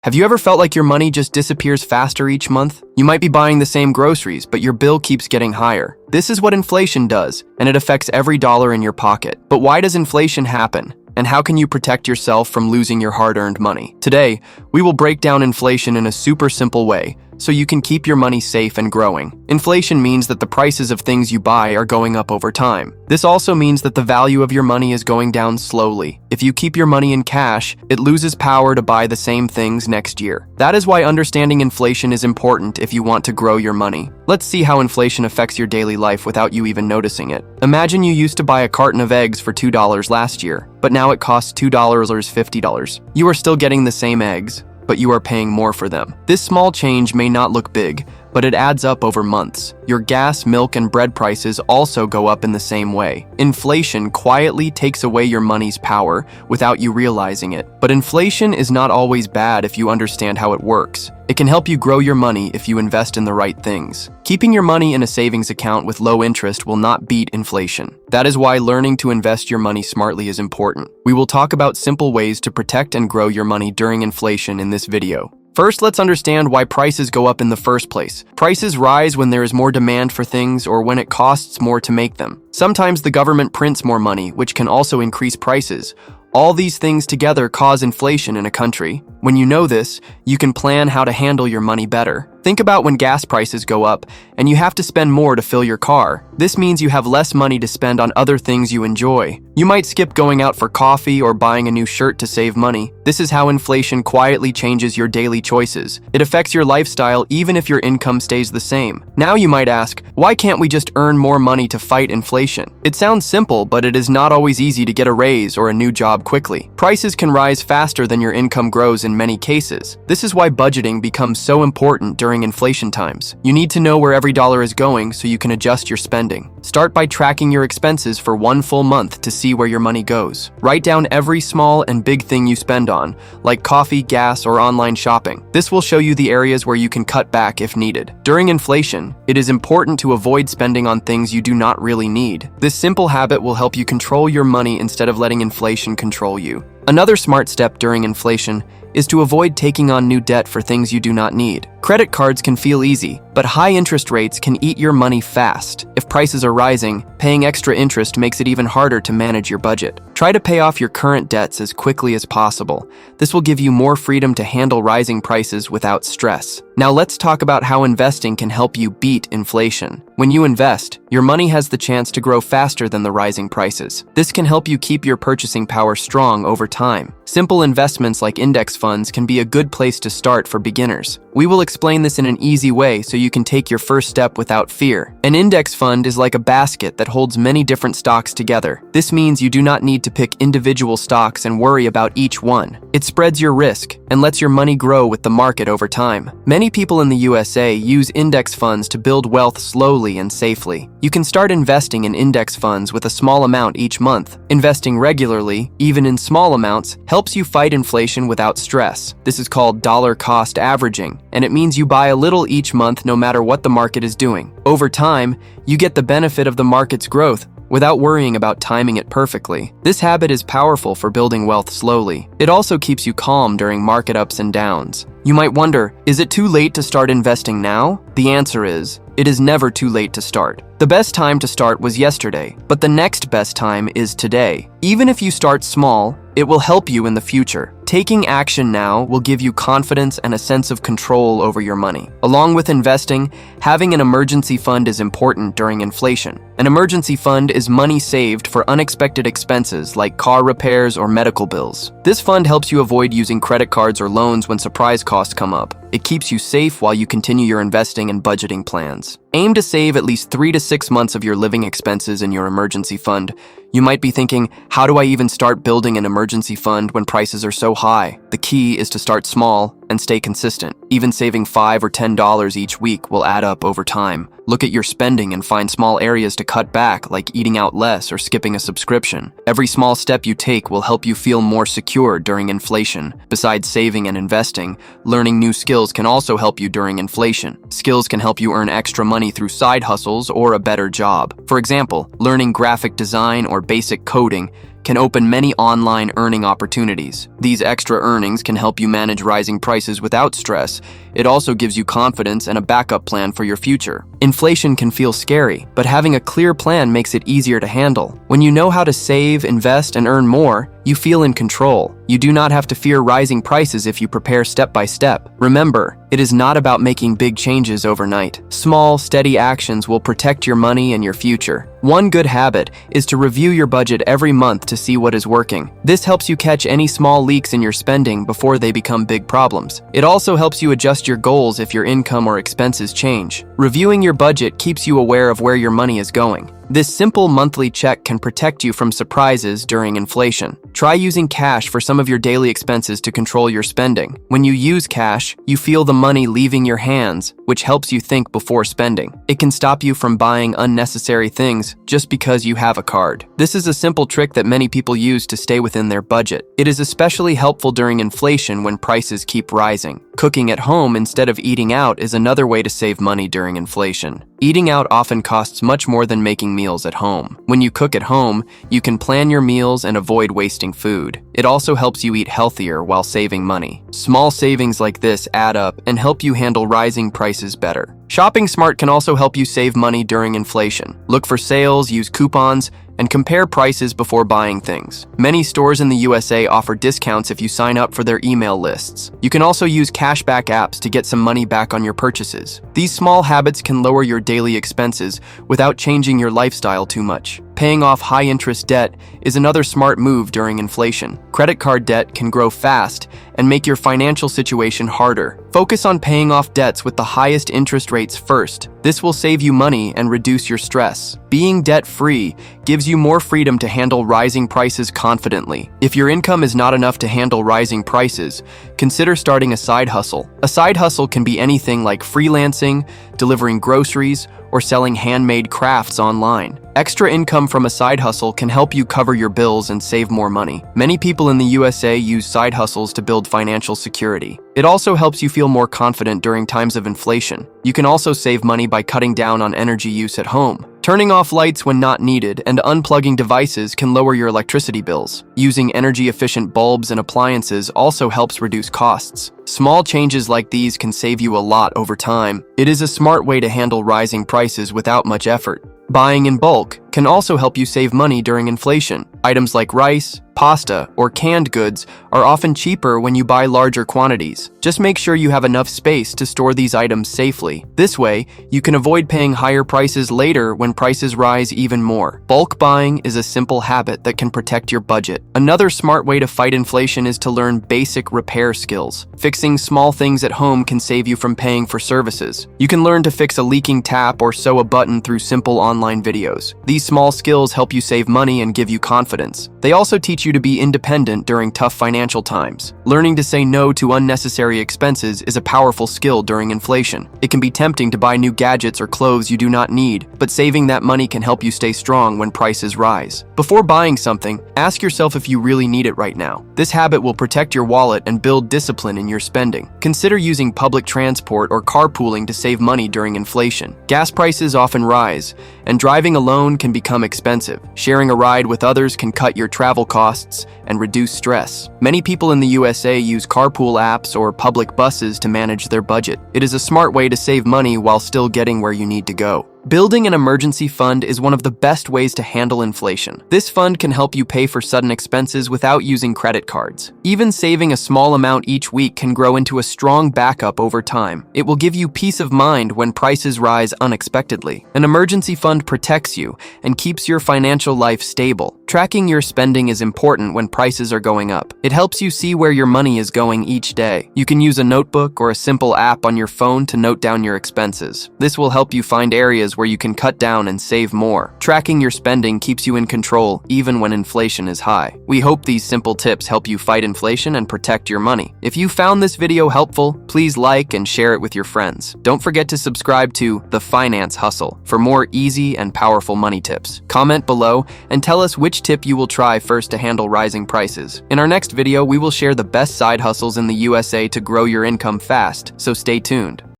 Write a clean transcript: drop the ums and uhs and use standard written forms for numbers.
Have you ever felt like your money just disappears faster each month? You might be buying the same groceries, but your bill keeps getting higher. This is what inflation does, and it affects every dollar in your pocket. But why does inflation happen? And how can you protect yourself from losing your hard-earned money? Today, we will break down inflation in a super simple way, so you can keep your money safe and growing. Inflation means that the prices of things you buy are going up over time. This also means that the value of your money is going down slowly. If you keep your money in cash, it loses power to buy the same things next year. That is why understanding inflation is important if you want to grow your money. Let's see how inflation affects your daily life without you even noticing it. Imagine you used to buy a carton of eggs for $2 last year, but now it costs $2 or $50. You are still getting the same eggs, but you are paying more for them. This small change may not look big, but it adds up over months. Your gas, milk, and bread prices also go up in the same way. Inflation quietly takes away your money's power without you realizing it. But inflation is not always bad if you understand how it works. It can help you grow your money if you invest in the right things. Keeping your money in a savings account with low interest will not beat inflation. That is why learning to invest your money smartly is important. We will talk about simple ways to protect and grow your money during inflation in this video. First, let's understand why prices go up in the first place. Prices rise when there is more demand for things or when it costs more to make them. Sometimes the government prints more money, which can also increase prices. All these things together cause inflation in a country. When you know this, you can plan how to handle your money better. Think about when gas prices go up and you have to spend more to fill your car. This means you have less money to spend on other things you enjoy. You might skip going out for coffee or buying a new shirt to save money. This is how inflation quietly changes your daily choices. It affects your lifestyle even if your income stays the same. Now you might ask, why can't we just earn more money to fight inflation? It sounds simple, but it is not always easy to get a raise or a new job quickly. Prices can rise faster than your income grows in many cases. This is why budgeting becomes so important during inflation times. You need to know where every dollar is going so you can adjust your spending. Start by tracking your expenses for one full month to see where your money goes. Write down every small and big thing you spend on, like coffee, gas, or online shopping. This will show you the areas where you can cut back if needed. During inflation, it is important to avoid spending on things you do not really need. This simple habit will help you control your money instead of letting inflation control you. Another smart step during inflation is to avoid taking on new debt for things you do not need. Credit cards can feel easy, but high interest rates can eat your money fast. If prices are rising, paying extra interest makes it even harder to manage your budget. Try to pay off your current debts as quickly as possible. This will give you more freedom to handle rising prices without stress. Now let's talk about how investing can help you beat inflation. When you invest, your money has the chance to grow faster than the rising prices. This can help you keep your purchasing power strong over time. Simple investments like index funds can be a good place to start for beginners. We will explain this in an easy way so you can take your first step without fear. An index fund is like a basket that holds many different stocks together. This means you do not need to pick individual stocks and worry about each one. It spreads your risk and lets your money grow with the market over time. Many people in the USA use index funds to build wealth slowly and safely. You can start investing in index funds with a small amount each month. Investing regularly, even in small amounts, helps you fight inflation without stress. This is called dollar cost averaging, and it means you buy a little each month no matter what the market is doing. Over time, you get the benefit of the market's growth without worrying about timing it perfectly. This habit is powerful for building wealth slowly. It also keeps you calm during market ups and downs. You might wonder, is it too late to start investing now? The answer is, it is never too late to start. The best time to start was yesterday, but the next best time is today. Even if you start small, it will help you in the future. Taking action now will give you confidence and a sense of control over your money. Along with investing, having an emergency fund is important during inflation. An emergency fund is money saved for unexpected expenses like car repairs or medical bills. This fund helps you avoid using credit cards or loans when surprise costs come up. It keeps you safe while you continue your investing and budgeting plans. Aim to save at least 3 to 6 months of your living expenses in your emergency fund. You might be thinking, how do I even start building an emergency fund when prices are so high? The key is to start small and stay consistent. Even saving $5 or $10 each week will add up over time. Look at your spending and find small areas to cut back, like eating out less or skipping a subscription. Every small step you take will help you feel more secure during inflation. Besides saving and investing, learning new skills can also help you during inflation. Skills can help you earn extra money through side hustles or a better job. For example, learning graphic design or basic coding can open many online earning opportunities. These extra earnings can help you manage rising prices without stress. It also gives you confidence and a backup plan for your future. Inflation can feel scary, but having a clear plan makes it easier to handle. When you know how to save, invest, and earn more, you feel in control. You do not have to fear rising prices if you prepare step by step. Remember, it is not about making big changes overnight. Small, steady actions will protect your money and your future. One good habit is to review your budget every month to see what is working. This helps you catch any small leaks in your spending before they become big problems. It also helps you adjust your goals if your income or expenses change. Reviewing your budget keeps you aware of where your money is going. This simple monthly check can protect you from surprises during inflation. Try using cash for some of your daily expenses to control your spending. When you use cash, you feel the money leaving your hands, which helps you think before spending. It can stop you from buying unnecessary things just because you have a card. This is a simple trick that many people use to stay within their budget. It is especially helpful during inflation when prices keep rising. Cooking at home instead of eating out is another way to save money during inflation. Eating out often costs much more than making meals at home. When you cook at home, you can plan your meals and avoid wasting food. It also helps you eat healthier while saving money. Small savings like this add up and help you handle rising prices better. Shopping smart can also help you save money during inflation. Look for sales, use coupons, and compare prices before buying things. Many stores in the USA offer discounts if you sign up for their email lists. You can also use cashback apps to get some money back on your purchases. These small habits can lower your daily expenses without changing your lifestyle too much. Paying off high-interest debt is another smart move during inflation. Credit card debt can grow fast and make your financial situation harder. Focus on paying off debts with the highest interest rates first. This will save you money and reduce your stress. Being debt-free gives you more freedom to handle rising prices confidently. If your income is not enough to handle rising prices, consider starting a side hustle. A side hustle can be anything like freelancing, delivering groceries, or selling handmade crafts online. Extra income from a side hustle can help you cover your bills and save more money. Many people in the USA use side hustles to build financial security. It also helps you feel more confident during times of inflation. You can also save money by cutting down on energy use at home. Turning off lights when not needed and unplugging devices can lower your electricity bills. Using energy-efficient bulbs and appliances also helps reduce costs. Small changes like these can save you a lot over time. It is a smart way to handle rising prices without much effort. Buying in bulk can also help you save money during inflation. Items like rice, pasta, or canned goods are often cheaper when you buy larger quantities. Just make sure you have enough space to store these items safely. This way, you can avoid paying higher prices later when prices rise even more. Bulk buying is a simple habit that can protect your budget. Another smart way to fight inflation is to learn basic repair skills. Fixing small things at home can save you from paying for services. You can learn to fix a leaking tap or sew a button through simple online videos. These small skills help you save money and give you confidence. They also teach you to be independent during tough financial times. Learning to say no to unnecessary expenses is a powerful skill during inflation. It can be tempting to buy new gadgets or clothes you do not need, but saving that money can help you stay strong when prices rise. Before buying something, ask yourself if you really need it right now. This habit will protect your wallet and build discipline in your spending. Consider using public transport or carpooling to save money during inflation. Gas prices often rise, and driving alone can become expensive. Sharing a ride with others can cut your travel costs and reduce stress. Many people in the USA use carpool apps or public buses to manage their budget. It is a smart way to save money while still getting where you need to go. Building an emergency fund is one of the best ways to handle inflation. This fund can help you pay for sudden expenses without using credit cards. Even saving a small amount each week can grow into a strong backup over time. It will give you peace of mind when prices rise unexpectedly. An emergency fund protects you and keeps your financial life stable. Tracking your spending is important when prices are going up. It helps you see where your money is going each day. You can use a notebook or a simple app on your phone to note down your expenses. This will help you find areas where you can cut down and save more. Tracking your spending keeps you in control even when inflation is high. We hope these simple tips help you fight inflation and protect your money. If you found this video helpful, please like and share it with your friends. Don't forget to subscribe to The Finance Hustle for more easy and powerful money tips. Comment below and tell us which tip you will try first to handle rising prices. In our next video, we will share the best side hustles in the USA to grow your income fast, so stay tuned.